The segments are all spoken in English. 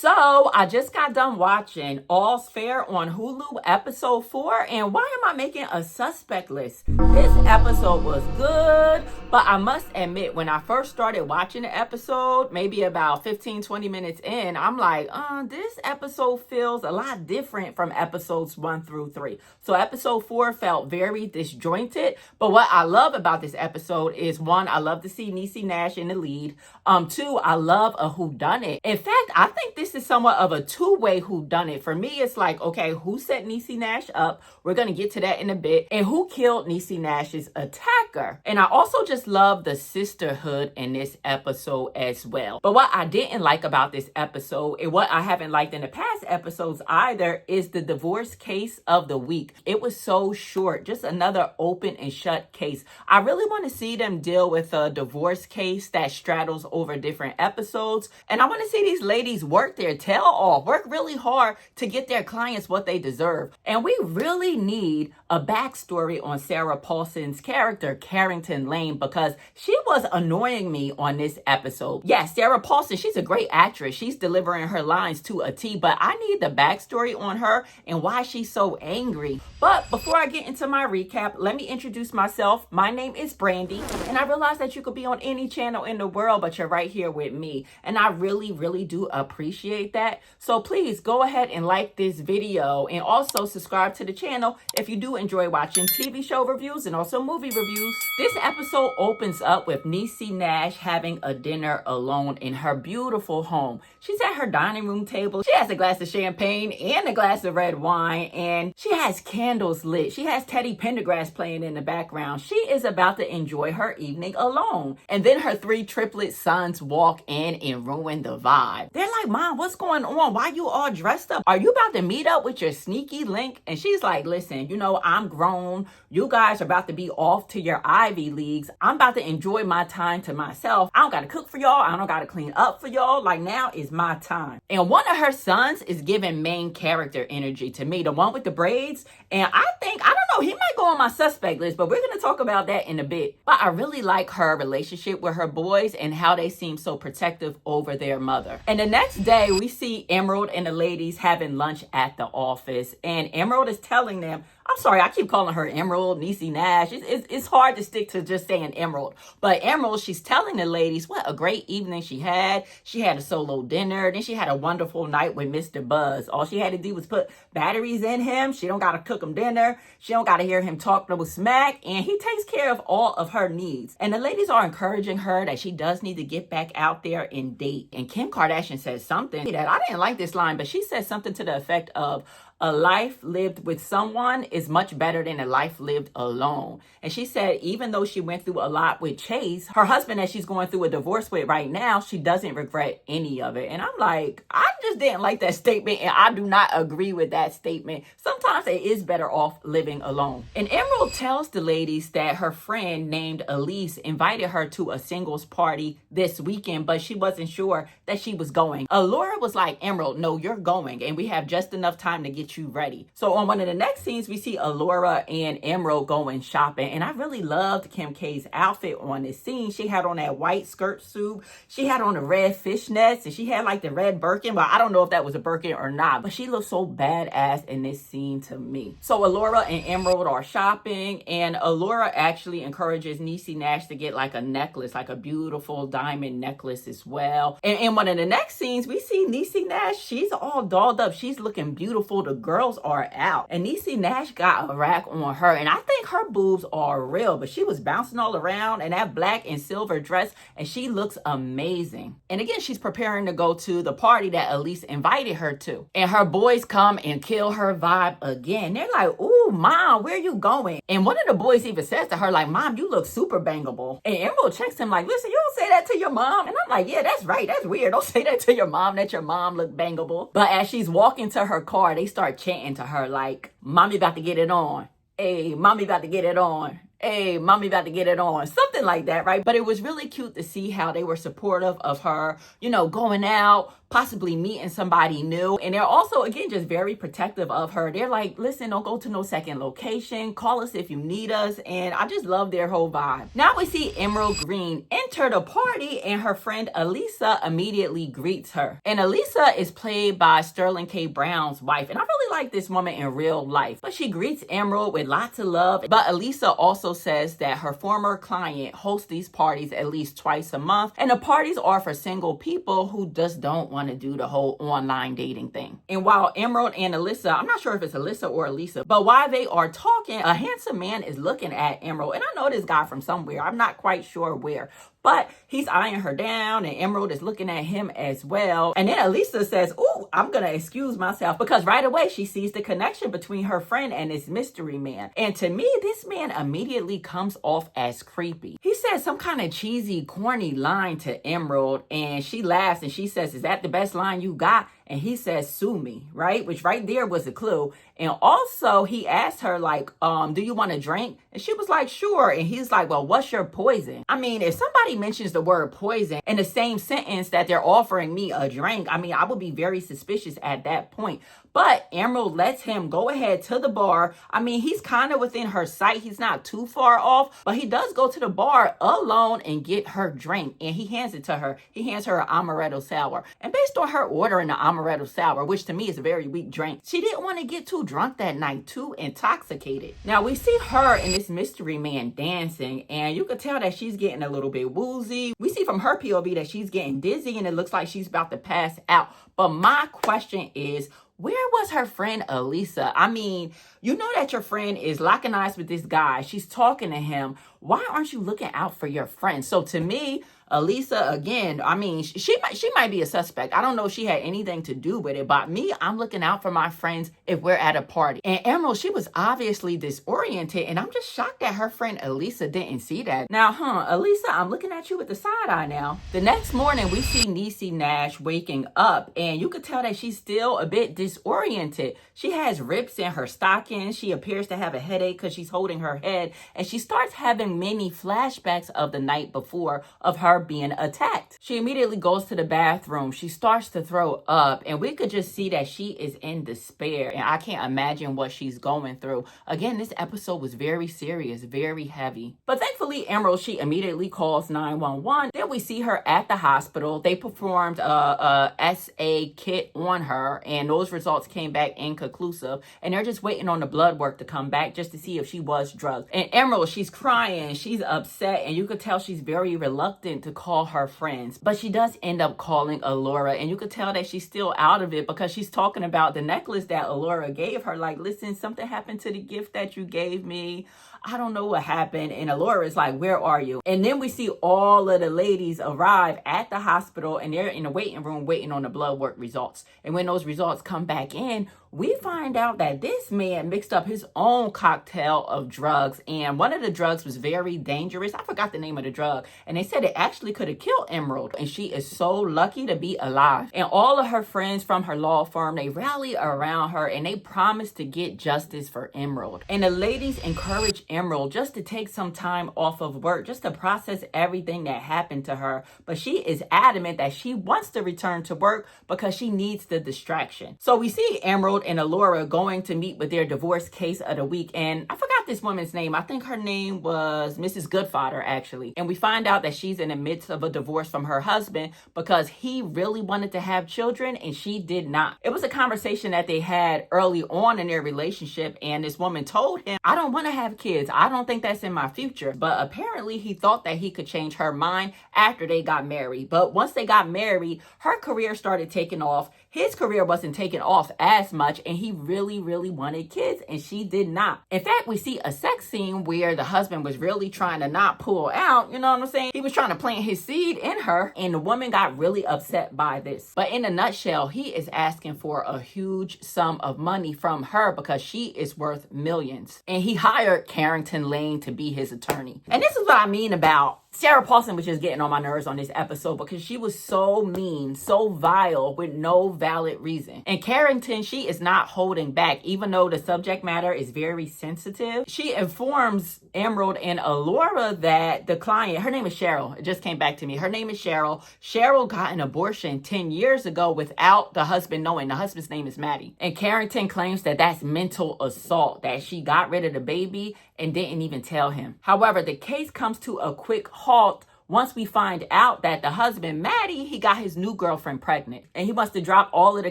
So I just got done watching All's Fair on Hulu episode 4, and why am I making a suspect list? This episode was good, but I must admit, when I first started watching the episode, maybe about 15-20 minutes in, I'm like, this episode feels a lot different from episodes 1 through 3. So episode 4 felt very disjointed, but what I love about this episode is, 1, I love to see Niecy Nash in the lead. 2, I love a whodunit. In fact, I think this is somewhat of a two-way whodunit. For me, it's like, okay, who set Niecy Nash up? We're going to get to that in a bit. And who killed Niecy Nash's attacker? And I also just love the sisterhood in this episode as well. But what I didn't like about this episode, and what I haven't liked in the past episodes either, is the divorce case of the week. It was so short, just another open and shut case. I really want to see them deal with a divorce case that straddles over different episodes. And I want to see these ladies work their tail off, work really hard to get their clients what they deserve. And we really need a backstory on Sarah Paulson's character, Carrington Lane, because she was annoying me on this episode. Yes, Sarah Paulson, she's a great actress. She's delivering her lines to a T, but I need the backstory on her and why she's so angry. But before I get into my recap, let me introduce myself. My name is Brandy, and I realize that you could be on any channel in the world, but you're right here with me. And I really do appreciate that. So please go ahead and like this video, and also subscribe to the channel if you do enjoy watching TV show reviews and also movie reviews. This episode opens up with Niecy Nash having a dinner alone in her beautiful home. She's at her dining room table. She has a glass of champagne and a glass of red wine, and she has candles lit. She has Teddy Pendergrass playing in the background. She is about to enjoy her evening alone. And then her 3 triplet sons walk in and ruin the vibe. They're like, Mom, what's going on? Why you all dressed up? Are you about to meet up with your sneaky link? And she's like, listen, I'm grown. You guys are about to be off to your Ivy Leagues. I'm about to enjoy my time to myself. I don't got to cook for y'all. I don't got to clean up for y'all. Like, now is my time. And one of her sons is giving main character energy to me, the one with the braids. And I don't know, he might go on my suspect list, but we're going to talk about that in a bit. But I really like her relationship with her boys and how they seem so protective over their mother. And the next day, we see Emerald and the ladies having lunch at the office. And Emerald is telling them, I'm sorry, I keep calling her Emerald, Niecy Nash. It's hard to stick to just saying Emerald. But Emerald, she's telling the ladies what a great evening she had. She had a solo dinner. Then she had a wonderful night with Mr. Buzz. All she had to do was put batteries in him. She don't got to cook him dinner. She don't got to hear him talk no smack. And he takes care of all of her needs. And the ladies are encouraging her that she does need to get back out there and date. And Kim Kardashian says something that I didn't like this line, but she said something to the effect of, a life lived with someone is much better than a life lived alone. And she said, even though she went through a lot with Chase, her husband that she's going through a divorce with right now, she doesn't regret any of it. And I'm like, I just didn't like that statement, and I do not agree with that statement. Sometimes it is better off living alone. And Emerald tells the ladies that her friend named Elise invited her to a singles party this weekend, but she wasn't sure that she was going. Allura was like, Emerald, no, you're going, and we have just enough time to get you ready. So on one of the next scenes, we see Allura and Emerald going shopping. And I really loved Kim K's outfit on this scene. She had on that white skirt suit. She had on the red fishnets, and she had like the red Birkin. Well, I don't know if that was a Birkin or not, but she looked so badass in this scene to me. So Allura and Emerald are shopping, and Allura actually encourages Niecy Nash to get like a necklace, like a beautiful diamond necklace as well. And in one of the next scenes, we see Niecy Nash. She's all dolled up. She's looking beautiful. The girls are out, and Niecy Nash got a rack on her, and I think her boobs are real, but she was bouncing all around in that black and silver dress, and she looks amazing. And again, she's preparing to go to the party that Elise invited her to, and her boys come and kill her vibe again. They're like, ooh, Mom, where you going? And one of the boys even says to her, like, Mom, you look super bangable. And Emerald checks him like, listen, you don't say that to your mom. And I'm like, yeah, that's right, that's weird. Don't say that to your mom, that your mom look bangable. But as she's walking to her car, they start chanting to her like, Mommy about to get it on. Hey, Mommy about to get it on. Hey, Mommy about to get it on. Something like that, right? But it was really cute to see how they were supportive of her, going out, possibly meeting somebody new. And they're also, again, just very protective of her. They're like, listen, don't go to no second location. Call us if you need us. And I just love their whole vibe. Now we see Emerald Green enter the party, and her friend Elisa immediately greets her. And Elisa is played by Sterling K. Brown's wife. And I really like this woman in real life. But she greets Emerald with lots of love. But Elisa also says that her former client hosts these parties at least twice a month. And the parties are for single people who just don't want to do the whole online dating thing. And while Emerald and Elisa, I'm not sure if it's Elisa or Elisa, but while they are talking, a handsome man is looking at Emerald. And I know this guy from somewhere. I'm not quite sure where. But he's eyeing her down, and Emerald is looking at him as well. And then Elisa says, ooh, I'm going to excuse myself, because right away she sees the connection between her friend and this mystery man. And to me, this man immediately comes off as creepy. He says some kind of cheesy, corny line to Emerald, and she laughs and she says, is that the best line you got? And he says, sue me, right? Which right there was a clue. And also he asked her, like, do you want a drink? And she was like, sure. And he's like, well, what's your poison? I mean, if somebody mentions the word poison in the same sentence that they're offering me a drink, I mean, I would be very suspicious at that point. But Emerald lets him go ahead to the bar. I mean, he's kind of within her sight. He's not too far off, but he does go to the bar alone and get her drink. And he hands it to her. He hands her an amaretto sour. And based on her ordering the amaretto sour, which to me is a very weak drink, she didn't want to get too drunk that night, too intoxicated. Now, we see her and this mystery man dancing, and you could tell that she's getting a little bit woozy. We see from her POV that she's getting dizzy, and it looks like she's about to pass out. But my question is, where was her friend Elisa? I mean, you know that your friend is locking eyes with this guy. She's talking to him. Why aren't you looking out for your friend? So to me, Elisa, again, I mean, she might be a suspect. I don't know if she had anything to do with it, but me, I'm looking out for my friends if we're at a party. And Emerald, she was obviously disoriented, and I'm just shocked that her friend Elisa didn't see that. Now, Elisa, I'm looking at you with the side eye now. The next morning, we see Niecy Nash waking up, and you could tell that she's still a bit disoriented. She has rips in her stockings. She appears to have a headache because she's holding her head, and she starts having many flashbacks of the night before of her being attacked. She immediately goes to the bathroom. She starts to throw up, and we could just see that she is in despair, and I can't imagine what she's going through. Again, this episode was very serious, very heavy. But thankfully, Emerald, she immediately calls 911. Then we see her at the hospital. They performed a SA kit on her, and those results came back inconclusive, and they're just waiting on the blood work to come back just to see if she was drugged. And Emerald, she's crying, she's upset, and you could tell she's very reluctant to call her friends. But she does end up calling Allura, and you could tell that she's still out of it because she's talking about the necklace that Allura gave her. Like, listen, something happened to the gift that you gave me. I don't know what happened. And Allura is like, where are you? And then we see all of the ladies arrive at the hospital, and they're in the waiting room waiting on the blood work results. And when those results come back in, we find out that this man mixed up his own cocktail of drugs, and one of the drugs was very dangerous. I forgot the name of the drug, and they said it actually could have killed Emerald, and she is so lucky to be alive. And all of her friends from her law firm, they rally around her, and they promise to get justice for Emerald. And the ladies encourage Emerald just to take some time off of work, just to process everything that happened to her. But she is adamant that she wants to return to work because she needs the distraction. So we see Emerald and Allura going to meet with their divorce case of the week. And I forgot this woman's name. I think her name was Mrs. Goodfather, actually. And we find out that she's in the midst of a divorce from her husband because he really wanted to have children and she did not. It was a conversation that they had early on in their relationship, and this woman told him, I don't want to have kids. I don't think that's in my future. But apparently he thought that he could change her mind after they got married. But once they got married, her career started taking off. His career wasn't taking off as much, and he really, really wanted kids, and she did not. In fact, we see a sex scene where the husband was really trying to not pull out, you know what I'm saying? He was trying to plant his seed in her, and the woman got really upset by this. But in a nutshell, he is asking for a huge sum of money from her because she is worth millions. And he hired Carrington Lane to be his attorney. And this is what I mean about Sarah Paulson was just getting on my nerves on this episode because she was so mean, so vile with no valid reason. And Carrington, she is not holding back, even though the subject matter is very sensitive. She informs Emerald and Allura that the client, her name is Cheryl. It just came back to me. Her name is Cheryl. Cheryl got an abortion 10 years ago without the husband knowing. The husband's name is Maddie. And Carrington claims that that's mental assault, that she got rid of the baby and didn't even tell him. However, the case comes to a quick halt once we find out that the husband, Maddie, he got his new girlfriend pregnant. And he wants to drop all of the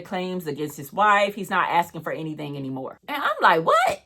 claims against his wife. He's not asking for anything anymore. And I'm like, what?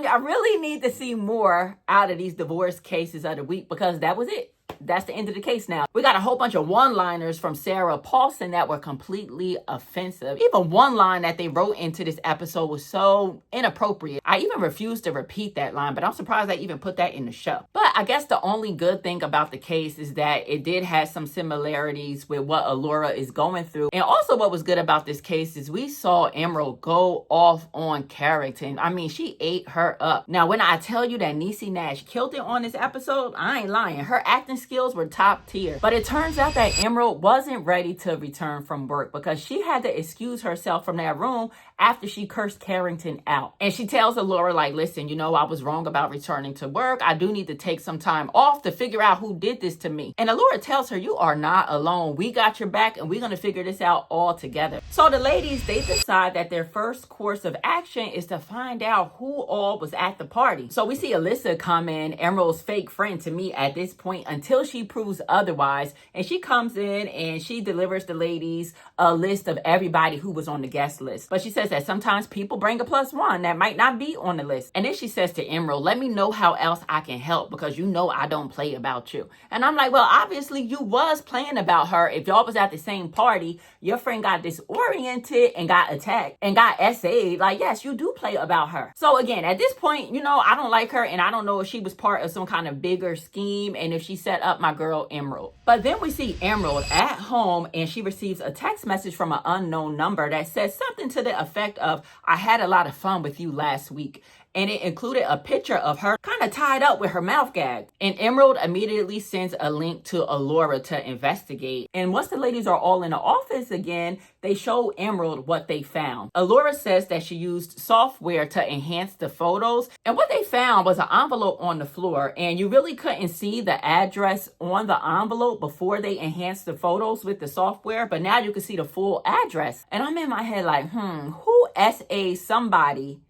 I really need to see more out of these divorce cases of the week, because that was it. That's the end of the case now. We got a whole bunch of one-liners from Sarah Paulson that were completely offensive. Even one line that they wrote into this episode was so inappropriate. I even refused to repeat that line, but I'm surprised they even put that in the show. But I guess the only good thing about the case is that it did have some similarities with what Allura is going through. And also what was good about this case is we saw Emerald go off on Carrington. I mean, she ate her up. Now, when I tell you that Niecy Nash killed it on this episode, I ain't lying. Her acting skills were top tier. But it turns out that Emerald wasn't ready to return from work because she had to excuse herself from that room after she cursed Carrington out. And she tells Allura, like, listen, I was wrong about returning to work. I do need to take some time off to figure out who did this to me. And Allura tells her, you are not alone. We got your back and we're going to figure this out all together. So the ladies, they decide that their first course of action is to find out who all was at the party. So we see Alyssa come in, Emerald's fake friend to me at this point, until she proves otherwise. And she comes in and she delivers the ladies a list of everybody who was on the guest list. But she says that sometimes people bring a +1 that might not be on the list. And then she says to Emerald, let me know how else I can help, because I don't play about you. And I'm like, well, obviously you was playing about her. If y'all was at the same party, your friend got disoriented and got attacked and got SA'd. Like, yes, you do play about her. So again, at this point, I don't like her, and I don't know if she was part of some kind of bigger scheme and if she set up my girl Emerald. But then we see Emerald at home and she receives a text message from an unknown number that says something to the effect of, I had a lot of fun with you last week. And it included a picture of her kind of tied up with her mouth gagged. And Emerald immediately sends a link to Allura to investigate. And once the ladies are all in the office again, they show Emerald what they found. Allura says that she used software to enhance the photos. And what they found was an envelope on the floor. And you really couldn't see the address on the envelope before they enhanced the photos with the software. But now you can see the full address. And I'm in my head like, who SA'd somebody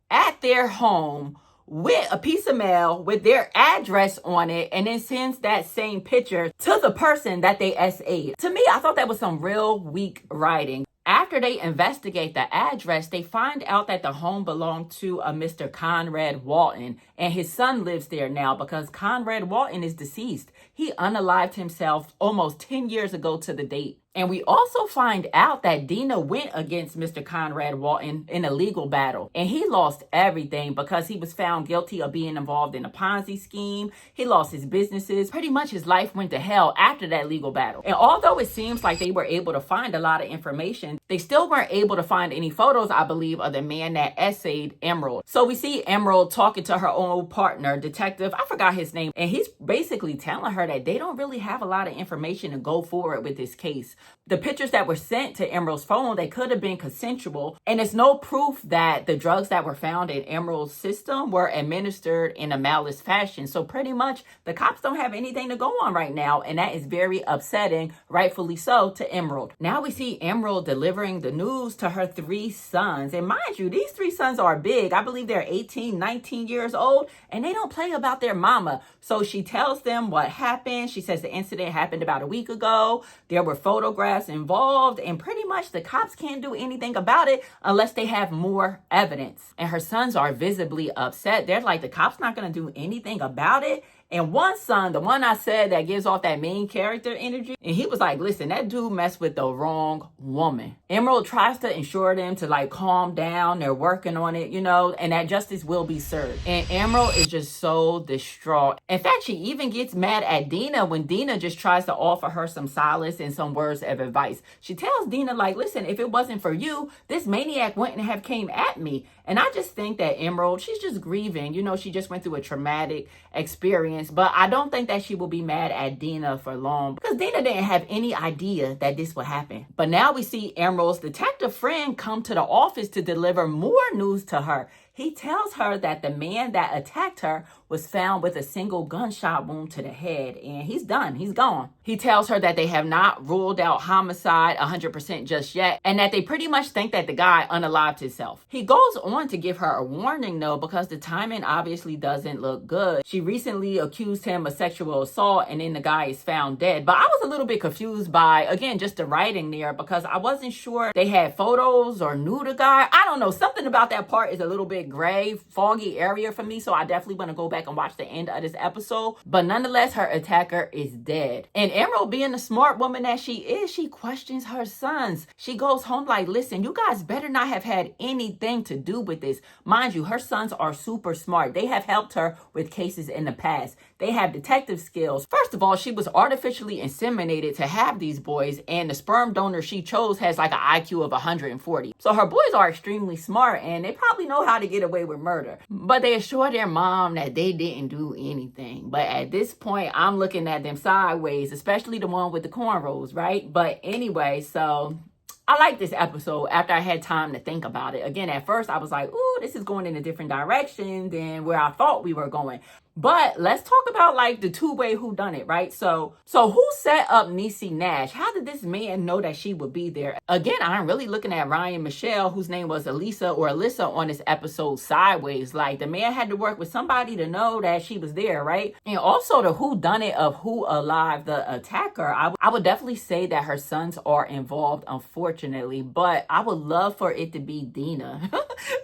at their home with a piece of mail with their address on it and then sends that same picture to the person that they SA'd? To me, I thought that was some real weak writing. After they investigate the address, they find out that the home belonged to a Mr. Conrad Walton, and his son lives there now because Conrad Walton is deceased. He unalived himself almost 10 years ago to the date. And we also find out that Dina went against Mr. Conrad Walton in a legal battle. And he lost everything because he was found guilty of being involved in a Ponzi scheme. He lost his businesses. Pretty much his life went to hell after that legal battle. And although it seems like they were able to find a lot of information, they still weren't able to find any photos, I believe, of the man that essayed Emerald. So we see Emerald talking to her own partner, detective, I forgot his name. And he's basically telling her that they don't really have a lot of information to go forward with this case. The pictures that were sent to Emerald's phone, they could have been consensual. And it's no proof that the drugs that were found in Emerald's system were administered in a malice fashion. So pretty much the cops don't have anything to go on right now. And that is very upsetting, rightfully so, to Emerald. Now we see Emerald delivering the news to her 3 sons. And mind you, these 3 sons are big. I believe they're 18, 19 years old, and they don't play about their mama. So she tells them what happened. She says the incident happened about a week ago. There were photographs involved, and pretty much the cops can't do anything about it unless they have more evidence. And her sons are visibly upset. They're like, the cops not going to do anything about it. And one son, the one I said that gives off that main character energy, and he was like, listen, that dude messed with the wrong woman. Emerald tries to ensure them to calm down. They're working on it, and that justice will be served. And Emerald is just so distraught. In fact, she even gets mad at Dina when Dina just tries to offer her some solace and some words of advice. She tells Dina, listen, if it wasn't for you, this maniac wouldn't have came at me. And I just think that Emerald, she's just grieving. She just went through a traumatic experience. experience, but I don't think that she will be mad at Dina for long because Dina didn't have any idea that this would happen. But now we see Emerald's detective friend come to the office to deliver more news to her. He tells her that the man that attacked her was found with a single gunshot wound to the head, and he's done. He's gone. He tells her that they have not ruled out homicide 100% just yet, and that they pretty much think that the guy unalived himself. He goes on to give her a warning, though, because the timing obviously doesn't look good. She recently accused him of sexual assault, and then the guy is found dead. But I was a little bit confused by, again, just the writing there, because I wasn't sure they had photos or knew the guy. I don't know. Something about that part is a little bit gray, foggy area for me, so I definitely want to go back and watch the end of this episode. But nonetheless, her attacker is dead. And Emerald, being the smart woman that she is, she questions her sons. She goes home like, listen, you guys better not have had anything to do with this. Mind you, her sons are super smart. They have helped her with cases in the past. They have detective skills. First of all, she was artificially inseminated to have these boys, and the sperm donor she chose has like an IQ of 140. So her boys are extremely smart, and they probably know how to get away with murder. But they assure their mom that they didn't do anything. But at this point, I'm looking at them sideways, especially the one with the cornrows, right? But anyway, so I like this episode after I had time to think about it. Again, at first I was like, ooh, this is going in a different direction than where I thought we were going. But let's talk about like the two-way whodunit, right? So who set up Niecy Nash? How did this man know that she would be there? Again, I'm really looking at Ryan Michelle, whose name was Elisa or Alyssa on this episode sideways. Like the man had to work with somebody to know that she was there, right? And also the whodunit of who alive the attacker. I would definitely say that her sons are involved, unfortunately, but I would love for it to be Dina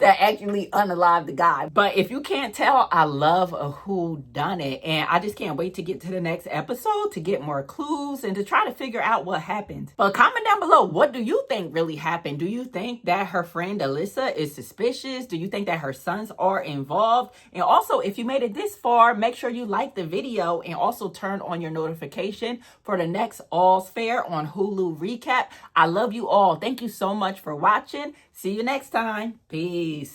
that actually unalived the guy. But if you can't tell, I love a whodunit, and I just can't wait to get to the next episode to get more clues and to try to figure out what happened. But comment down below, what do you think really happened? Do you think that her friend Alyssa is suspicious? Do you think that her sons are involved? And also, if you made it this far, make sure you like the video and also turn on your notification for the next All's Fair on Hulu recap. I love you all. Thank you so much for watching. See you next time. Peace.